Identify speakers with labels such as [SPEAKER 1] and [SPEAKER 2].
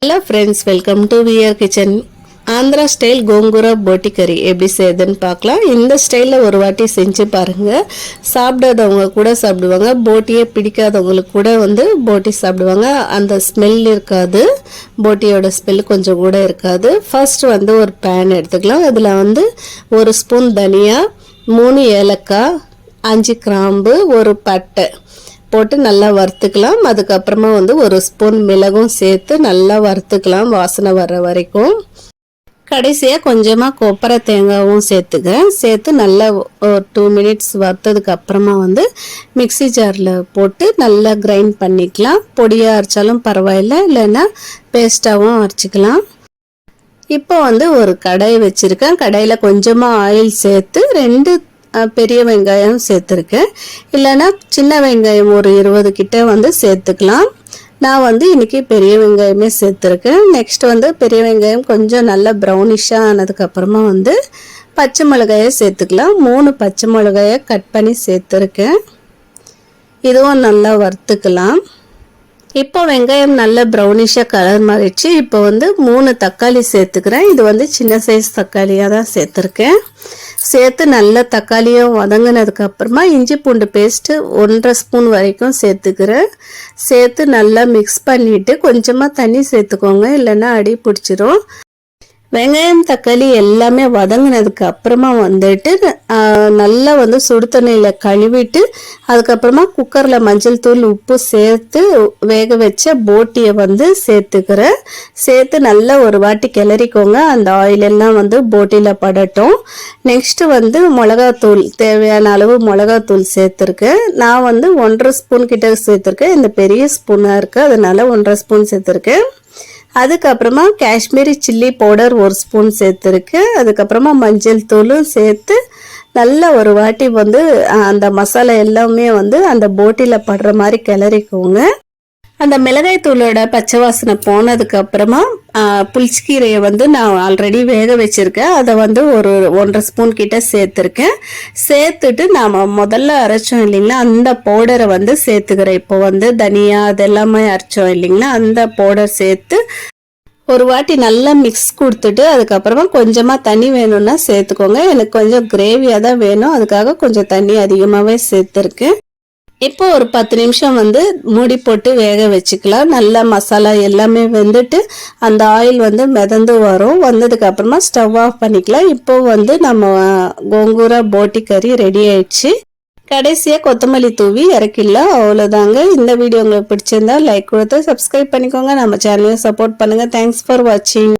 [SPEAKER 1] Hello friends, welcome to VR Kitchen. Andhra style gongura போட்டி கறி எப்படி செய்யுதுன்னு பார்க்கலாம். இந்த ஸ்டைலில் ஒரு வாட்டி செஞ்சு பாருங்கள். சாப்பிடாதவங்க கூட சாப்பிடுவாங்க, போட்டியே பிடிக்காதவங்களுக்கு கூட போட்டி சாப்பிடுவாங்க. அந்த ஸ்மெல் இருக்காது, போட்டியோட ஸ்மெல் கொஞ்சம் கூட இருக்காது. ஃபர்ஸ்ட் ஒரு பேன் எடுத்துக்கலாம். அதில் ஒரு ஸ்பூன் தனியா, 3 ஏலக்காய், 5 கிராம்பு, ஒரு பட்டை போட்டு நல்லா வறுத்துக்கலாம். அதுக்கப்புறமா ஒரு ஸ்பூன் மிளகும் சேர்த்து நல்லா வறுத்துக்கலாம் வாசனை வர்ற வரைக்கும். கடைசியாக கொஞ்சமாக கொப்பரை தேங்காயும் சேர்த்துக்கிறேன். சேர்த்து நல்லா ஒரு 2 மினிட்ஸ் வறுத்ததுக்கு அப்புறமா மிக்சி ஜாரில் போட்டு நல்லா கிரைண்ட் பண்ணிக்கலாம். பொடியாக அரைச்சாலும் பரவாயில்ல, இல்லைன்னா பேஸ்ட்டாகவும் அரைச்சிக்கலாம். இப்போ ஒரு கடாய் வச்சுருக்கேன். கடாயில் கொஞ்சமாக ஆயில் சேர்த்து 2 பெரிய வெங்காயம் சேர்த்துருக்கேன். இல்லைன்னா சின்ன வெங்காயம் ஒரு 20 கிட்ட சேர்த்துக்கலாம். நான் இன்னைக்கு பெரிய வெங்காயமே சேர்த்துருக்கேன். நெக்ஸ்ட் பெரிய வெங்காயம் கொஞ்சம் நல்லா ப்ரௌனிஷாக ஆனதுக்கப்புறமா பச்சை மிளகாயை சேர்த்துக்கலாம். 3 பச்சை மிளகாயை கட் பண்ணி சேர்த்துருக்கேன். இதுவும் நல்லா வறுத்துக்கலாம். இப்போ வெங்காயம் நல்ல ப்ரௌனிஷாக கலர் மாறிடுச்சு. இப்போ 3 தக்காளி சேர்த்துக்கிறேன். இது சின்ன சைஸ் தக்காளியாக தான் சேர்த்துருக்கேன். சேர்த்து நல்லா தக்காளியும் வதங்கினதுக்கு அப்புறமா இஞ்சி பூண்டு பேஸ்ட்டு 1.5 ஸ்பூன் வரைக்கும் சேர்த்துக்கிறேன். சேர்த்து நல்லா மிக்ஸ் பண்ணிவிட்டு கொஞ்சமாக தண்ணி சேர்த்துக்கோங்க, இல்லைன்னா அடி பிடிச்சிரும். வெங்காயம் தக்காளி எல்லாமே வதங்கினதுக்கு அப்புறமா நல்லா சுடு தண்ணியில் கழுவிட்டு அதுக்கப்புறமா குக்கரில் மஞ்சள் தூள் உப்பு சேர்த்து வேக வச்ச போட்டியை சேர்த்துக்கிறேன். சேர்த்து நல்லா ஒரு வாட்டி கிளறிக்கோங்க. அந்த ஆயில் எல்லாம் போட்டியில் படட்டும். நெக்ஸ்ட்டு மிளகாத்தூள், தேவையான அளவு மிளகாத்தூள் சேர்த்துருக்கேன். நான் 1.5 ஸ்பூன் கிட்ட சேர்த்துருக்கேன். இந்த பெரிய ஸ்பூனாக இருக்குது, அதனால 1.5 ஸ்பூன் சேர்த்துருக்கேன். அதுக்கப்புறமா காஷ்மீரி சில்லி பவுடர் 1 ஸ்பூன் சேர்த்துருக்கு. அதுக்கப்புறமா மஞ்சள் தூளும் சேர்த்து நல்லா ஒரு வாட்டி அந்த மசாலா எல்லாமே அந்த போட்டியில் படுற மாதிரி கிளறிக்கோங்க. அந்த மிளகாய் தூளோட பச்சை வாசனை போனதுக்கு அப்புறமா புளிச்சக்கீரையை நான் ஆல்ரெடி வேக வச்சிருக்கேன். அதை ஒரு 1.5 ஸ்பூன் கிட்ட சேர்த்துருக்கேன். சேர்த்துட்டு நாம் முதல்ல அரைச்சோம் இல்லைங்களா, அந்த பவுடரை சேர்த்துக்கிறேன். இப்போ தனியா அதெல்லாமே அரைச்சோம் இல்லைங்களா, அந்த பவுடர் சேர்த்து ஒரு வாட்டி நல்லா மிக்ஸ் கொடுத்துட்டு அதுக்கப்புறமா கொஞ்சமாக தண்ணி வேணும்னா சேர்த்துக்கோங்க. எனக்கு கொஞ்சம் கிரேவியாக தான் வேணும், அதுக்காக கொஞ்சம் தண்ணி அதிகமாகவே சேர்த்துருக்கேன். இப்போ ஒரு 10 நிமிஷம் மூடி போட்டு வேக வச்சுக்கலாம். நல்லா மசாலா எல்லாமே வெந்துட்டு அந்த ஆயில் மிதந்து வரும். வந்ததுக்கு அப்புறமா ஸ்டவ் ஆஃப் பண்ணிக்கலாம். இப்போ நம்ம கோங்கூரா போட்டி கறி ரெடி ஆயிடுச்சு. கடைசியாக கொத்தமல்லி தூவி இறக்கிடலாம். அவ்வளோதாங்க. இந்த வீடியோ உங்களுக்கு பிடிச்சிருந்தா லைக் கொடுத்து சப்ஸ்கிரைப் பண்ணிக்கோங்க. நம்ம சேனலை சப்போர்ட் பண்ணுங்கள். தேங்க்ஸ் ஃபார் வாட்சிங்.